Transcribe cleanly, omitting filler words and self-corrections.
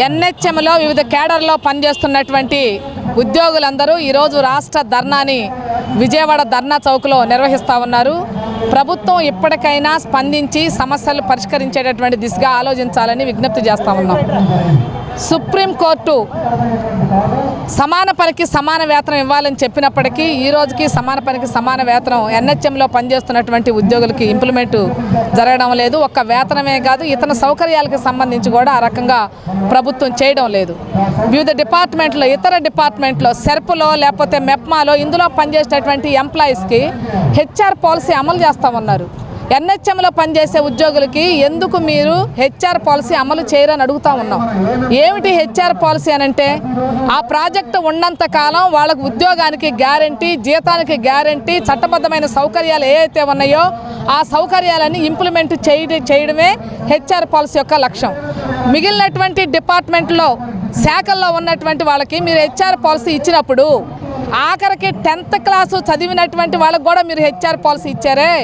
ఎన్హెచ్ఎంలో వివిధ కేడర్లో పనిచేస్తున్నటువంటి ఉద్యోగులందరూ ఈరోజు రాష్ట్ర ధర్నాని విజయవాడ ధర్నా చౌక్లో నిర్వహిస్తూ ఉన్నారు. ప్రభుత్వం ఇప్పటికైనా స్పందించి సమస్యలు పరిష్కరించేటటువంటి దిశగా ఆలోచించాలని విజ్ఞప్తి చేస్తూ ఉన్నాం. సుప్రీంకోర్టు సమాన పనికి సమాన వేతనం ఇవ్వాలని చెప్పినప్పటికీ ఈ రోజుకి సమాన పనికి సమాన వేతనం ఎన్హెచ్ఎంలో పనిచేస్తున్నటువంటి ఉద్యోగులకి ఇంప్లిమెంట్ జరగడం లేదు. ఒక్క వేతనమే కాదు, ఇతర సౌకర్యాలకు సంబంధించి కూడా ఆ రకంగా ప్రభుత్వం చేయడం లేదు. వివిధ డిపార్ట్మెంట్లో, ఇతర డిపార్ట్మెంట్లో, సెర్ప్లో లేకపోతే మెప్మాలో ఇందులో పనిచేసేటటువంటి ఎంప్లాయీస్కి హెచ్ఆర్ పాలసీ అమలు చేస్తూ ఉన్నారు. ఎన్హెచ్ఎంలో పనిచేసే ఉద్యోగులకి ఎందుకు మీరు హెచ్ఆర్ పాలసీ అమలు చేయరని అడుగుతూ ఉన్నాం. ఏమిటి హెచ్ఆర్ పాలసీ అనంటే, ఆ ప్రాజెక్టు ఉన్నంత కాలం వాళ్ళకు ఉద్యోగానికి గ్యారంటీ, జీతానికి గ్యారంటీ, చట్టబద్ధమైన సౌకర్యాలు ఏవైతే ఉన్నాయో ఆ సౌకర్యాలని ఇంప్లిమెంట్ చేయడమే హెచ్ఆర్ పాలసీ యొక్క లక్ష్యం. మిగిలినటువంటి డిపార్ట్మెంట్లో, శాఖల్లో ఉన్నటువంటి వాళ్ళకి మీరు హెచ్ఆర్ పాలసీ ఇచ్చినప్పుడు ఆఖరికి 10th క్లాసు చదివినటువంటి వాళ్ళకు కూడా మీరు హెచ్ఆర్ పాలసీ ఇచ్చారే.